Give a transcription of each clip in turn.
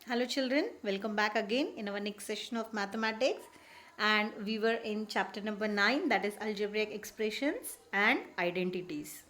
Hello children, welcome back again in our next session of mathematics, and we were in chapter number 9, that is algebraic expressions and identities.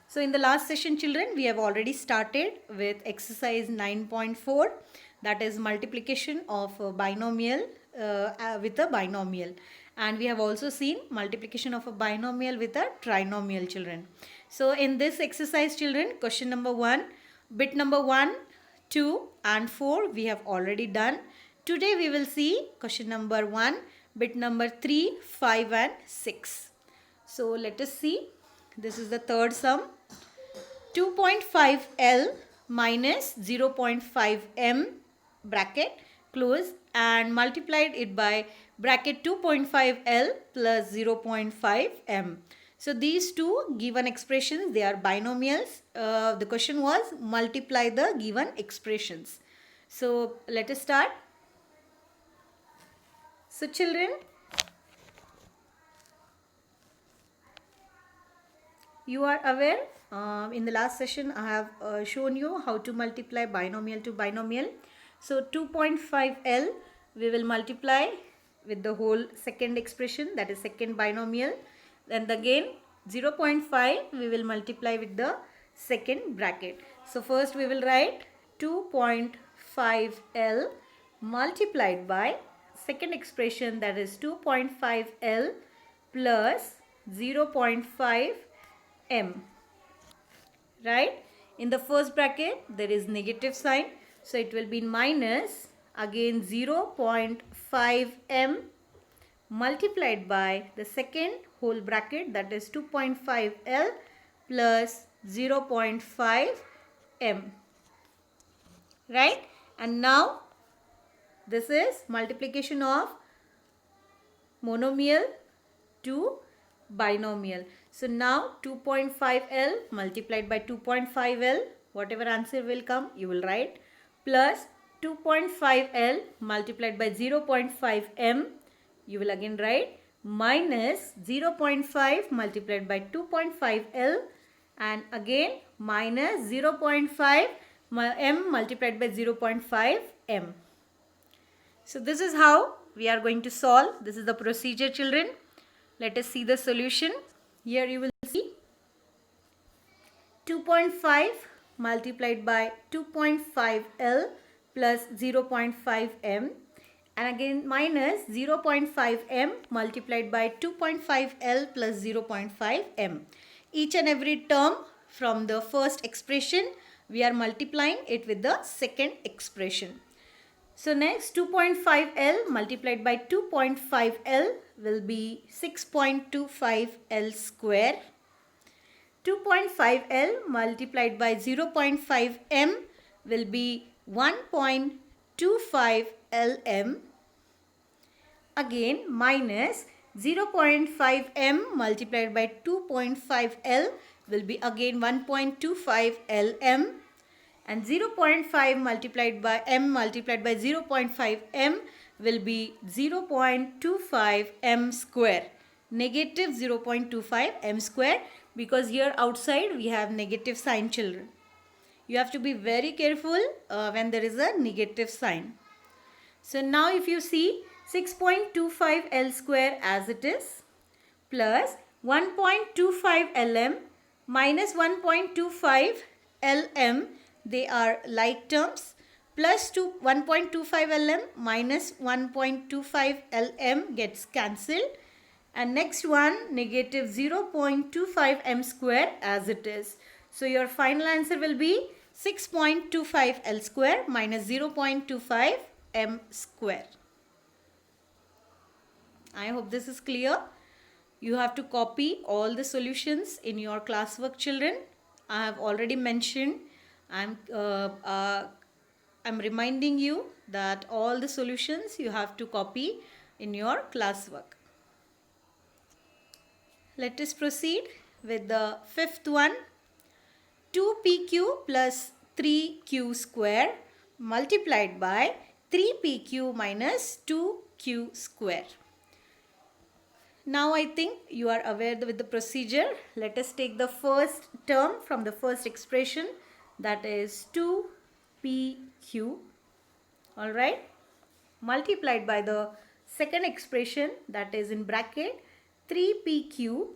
So in the last session children, we have already started with exercise 9.4, that is multiplication of a binomial with a binomial, and we have also seen multiplication of a binomial with a trinomial children. So in this exercise children, question number 1, bit number 1, 2 and 4 we have already done. Today we will see question number 1, bit number 3, 5 and 6. So let us see. This is the third sum. 2.5 L minus 0.5 M bracket close and multiplied it by bracket 2.5 L plus 0.5 M. So these two given expressions, they are binomials. The question was multiply the given expressions. So let us start. So children, you are aware in the last session I have shown you how to multiply binomial to binomial. So 2.5L we will multiply with the whole second expression, that is second binomial, and again 0.5 we will multiply with the second bracket. So first we will write 2.5L multiplied by second expression, that is 2.5L plus 0.5 M, right? In the first bracket there is negative sign, so it will be minus again 0.5 M multiplied by the second whole bracket, that is 2.5 L plus 0.5 M, right? And now this is multiplication of monomial to binomial. So now 2.5L multiplied by 2.5L, whatever answer will come you will write, plus 2.5L multiplied by 0.5M you will again write, minus 0.5 multiplied by 2.5L and again minus 0.5 M multiplied by 0.5 M. So this is how we are going to solve. This is the procedure children. Let us see the solution. Here you will see 2.5 multiplied by 2.5 L plus 0.5 M and again minus 0.5 M multiplied by 2.5 L plus 0.5 M. Each and every term from the first expression we are multiplying it with the second expression. So next 2.5 L multiplied by 2.5 L will be 6.25 L square. 2.5 L multiplied by 0.5 M will be 1.25 LM. Again minus 0.5 M multiplied by 2.5 L will be again 1.25 LM. And 0.5 multiplied by M multiplied by 0.5 M will be 0.25 M square. Negative 0.25 M square, because here outside we have negative sign children. You have to be very careful when there is a negative sign. So now if you see 6.25 L square as it is plus 1.25 LM minus 1.25 LM, they are like terms, plus 1.25 LM minus 1.25 LM gets cancelled, and next one negative 0.25 M square as it is. So your final answer will be 6.25 L square minus 0.25 M square. I hope this is clear. You have to copy all the solutions in your classwork children. I have already mentioned, I'm reminding you that all the solutions you have to copy in your classwork. Let us proceed with the fifth one. 2PQ plus 3Q square multiplied by 3PQ minus 2Q square. Now I think you are aware with the procedure. Let us take the first term from the first expression, that is 2PQ all right, multiplied by the second expression, that is in bracket 3pq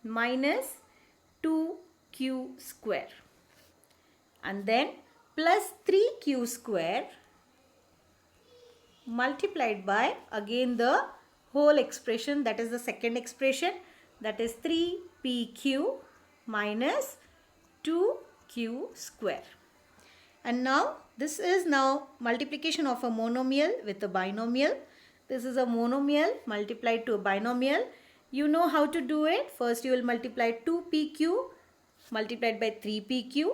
minus 2q square, and then plus 3q square multiplied by again the whole expression, that is the second expression, that is 3pq minus 2q square. And now this is now multiplication of a monomial with a binomial. This is a monomial multiplied to a binomial. You know how to do it. First you will multiply 2pq multiplied by 3pq,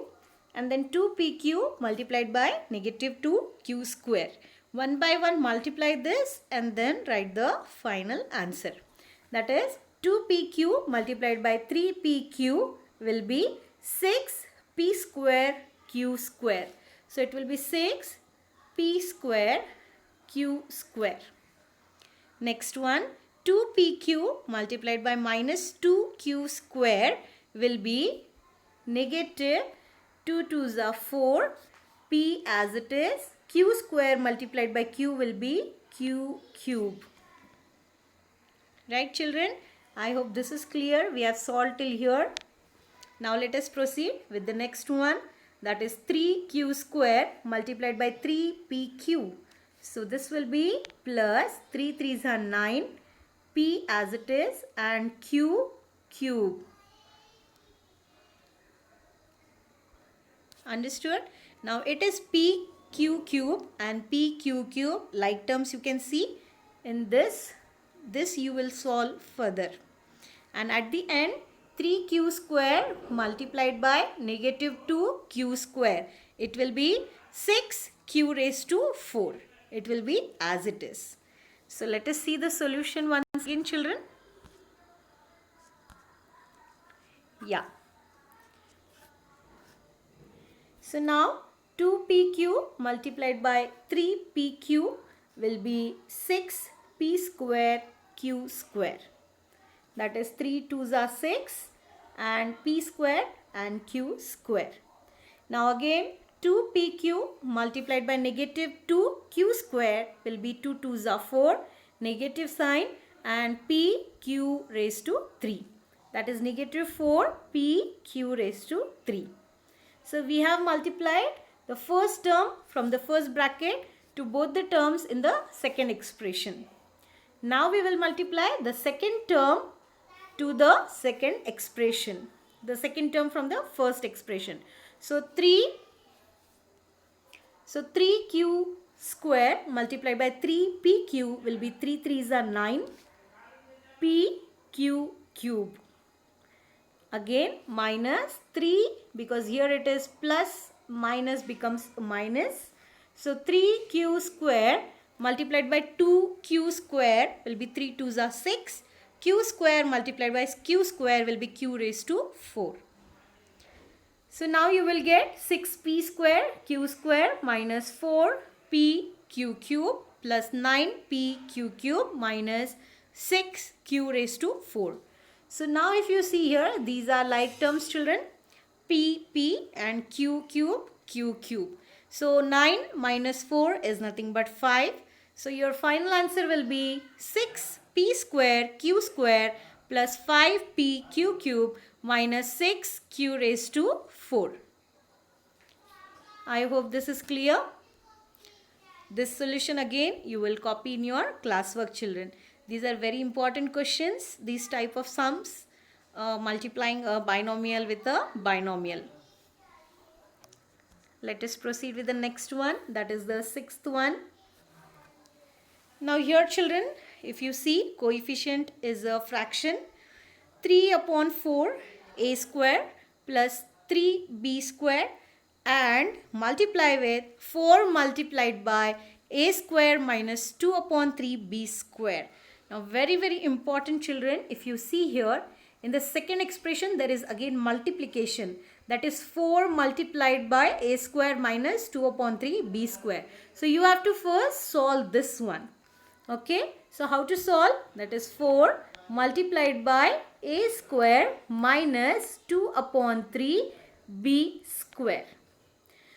and then 2pq multiplied by negative 2q square. One by one multiply this and then write the final answer. That is 2pq multiplied by 3pq will be 6p square q square. So it will be 6p square q square. Next one, 2pq multiplied by minus 2q square will be negative 2 2s are 4, p as it is, q square multiplied by q will be q cube. Right children? I hope this is clear. We have solved till here. Now let us proceed with the next one, that is 3q square multiplied by 3pq. So this will be plus 3 3s are 9, p as it is, and q cube. Understood? Now it is pq cube and pq cube, like terms you can see in this you will solve further. And at the end, 3q square multiplied by negative 2q square. It will be 6q raised to 4. It will be as it is. So let us see the solution once again, children. Yeah. So now 2pq multiplied by 3pq will be 6p square q square. That is 3 2s are 6 and p square and q square. Now again 2pq multiplied by negative 2q square will be 2 2s are 4, negative sign, and pq raised to 3. That is negative 4pq raised to 3. So we have multiplied the first term from the first bracket to both the terms in the second expression. Now we will multiply the second term to the second expression, the second term from the first expression. So 3q square multiplied by 3pq will be 3 3s are 9, pq cube. Again minus 3, because here it is plus, minus becomes minus. So 3q square multiplied by 2q square will be 3 2s are 6. Q square multiplied by q square will be q raised to 4. So now you will get 6p square q square minus 4p q cube plus 9p q cube minus 6q raised to 4. So now if you see here, these are like terms, children, p and q cube. So 9 minus 4 is nothing but 5. So your final answer will be 6p square q square plus 5p q cube minus 6q raised to 4. I hope this is clear. This solution again you will copy in your classwork, children. These are very important questions, these type of sums, multiplying a binomial with a binomial. Let us proceed with the next one, that is the sixth one. Now here, children, if you see, coefficient is a fraction. 3 upon 4 a square plus 3b square and multiply with 4 multiplied by a square minus 2 upon 3b square. Now very important, children, if you see here in the second expression there is again multiplication, that is 4 multiplied by a square minus 2 upon 3b square. So you have to first solve this one. Okay, so how to solve? That is 4 multiplied by a square minus 2 upon 3b square.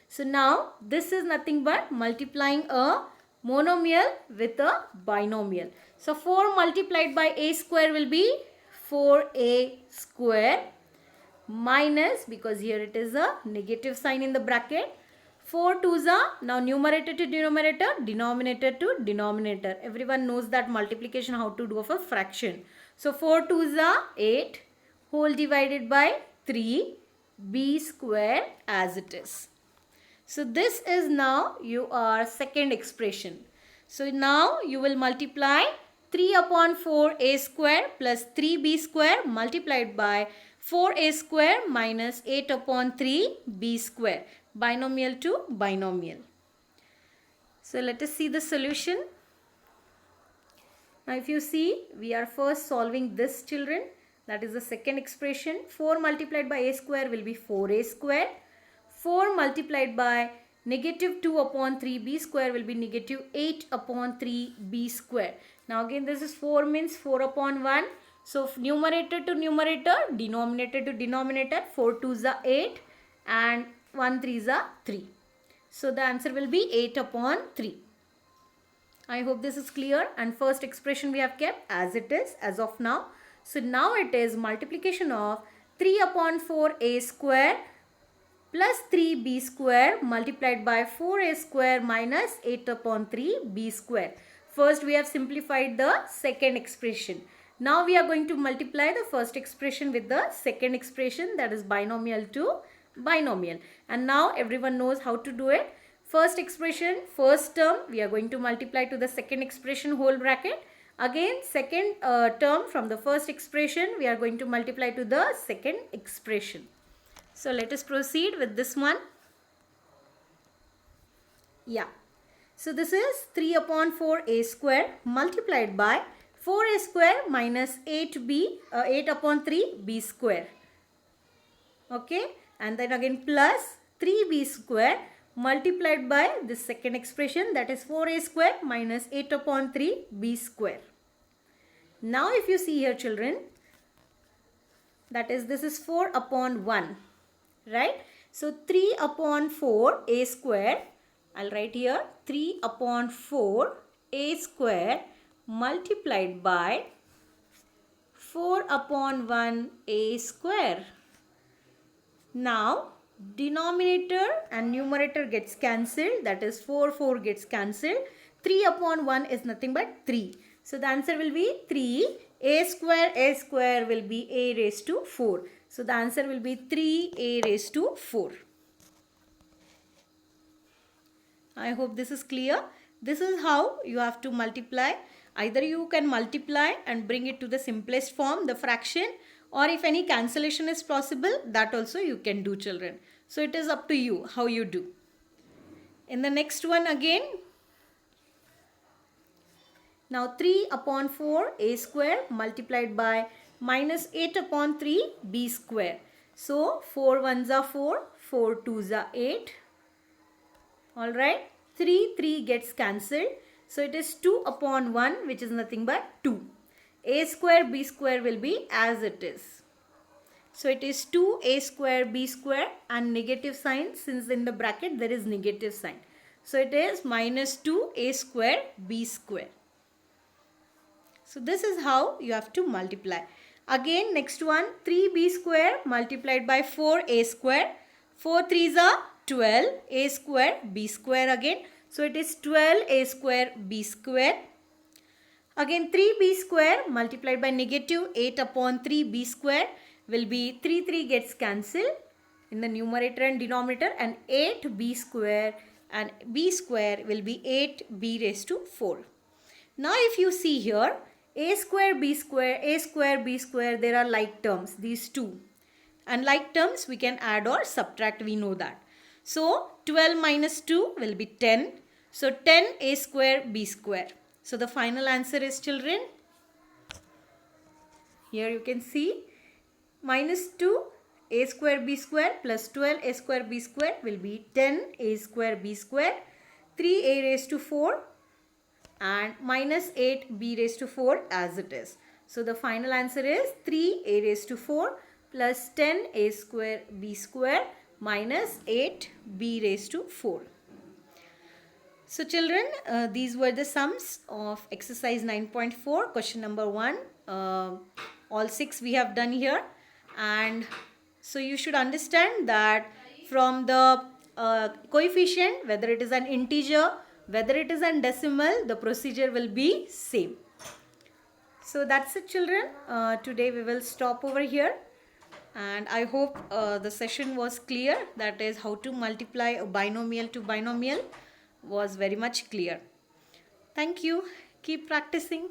So now this is nothing but multiplying a monomial with a binomial. So 4 multiplied by a square will be 4a square minus, because here it is a negative sign in the bracket, 4 twos are now numerator to numerator, denominator to denominator. Everyone knows that multiplication how to do of a fraction. So 4 twos are 8 whole divided by 3 b square as it is. So this is now your second expression. So now you will multiply 3 upon 4a square plus 3b square multiplied by 4a square minus 8 upon 3b square. Binomial to binomial. So let us see the solution. Now if you see, we are first solving this, children. That is the second expression. 4 multiplied by a square will be 4a square. 4 multiplied by negative 2 upon 3b square will be negative 8 upon 3b square. Now again this is 4 means 4 upon 1. So numerator to numerator, denominator to denominator, 4 2s are 8 and 1 3s are 3. So the answer will be 8 upon 3. I hope this is clear, and first expression we have kept as it is as of now. So now it is multiplication of 3 upon 4a square plus 3b square multiplied by 4a square minus 8 upon 3b square. First we have simplified the second expression. Now we are going to multiply the first expression with the second expression, that is binomial to binomial. And now everyone knows how to do it. First expression, first term, we are going to multiply to the second expression whole bracket. Again second term from the first expression we are going to multiply to the second expression. So let us proceed with this one. Yeah. So this is 3 upon 4a square multiplied by 4a square minus 8 upon 3b square. Okay. And then again plus 3b square multiplied by this second expression, that is 4a square minus 8 upon 3b square. Now if you see here, children, that is this is 4 upon 1. Right? So 3 upon 4 a square, I'll write here 3 upon 4 a square multiplied by 4 upon 1 a square. Now denominator and numerator gets cancelled, that is 4 gets cancelled. 3 upon 1 is nothing but 3. So the answer will be 3. A square will be a raised to 4. So the answer will be 3a raised to 4. I hope this is clear. This is how you have to multiply. Either you can multiply and bring it to the simplest form, the fraction, or if any cancellation is possible, that also you can do, children. So it is up to you how you do. In the next one again, now 3 upon 4 a square multiplied by minus 8 upon 3 b square. So 4 ones are 4, 4 twos are 8. Alright, 3 gets cancelled. So it is 2 upon 1, which is nothing but 2. A square b square will be as it is. So it is 2a square b square and negative sign, since in the bracket there is negative sign. So it is minus 2a square b square. So this is how you have to multiply. Again next one, 3b square multiplied by 4a square. 4 3s are 12, a square b square again. So it is 12a square b square. Again 3b square multiplied by negative 8 upon 3b square will be 3 gets cancelled in the numerator and denominator, and 8b square and b square will be 8b raised to 4. Now if you see here, a square b square, there are like terms, these two. And like terms we can add or subtract, we know that. So 12 minus 2 will be 10. So 10 a square b square. So the final answer is, children, here you can see minus 2 a square b square plus 12 a square b square will be 10 a square b square, 3a raised to 4 and minus 8b raised to 4 as it is. So the final answer is 3a raised to 4 plus 10a square b square minus 8b raised to 4. So children, these were the sums of exercise 9.4, question number 1. All 6 we have done here, and so you should understand that from the coefficient, whether it is an integer, whether it is an decimal, the procedure will be same. So that's it children. Today we will stop over here, and I hope the session was clear. That is how to multiply a binomial to binomial was very much clear. Thank you. Keep practicing.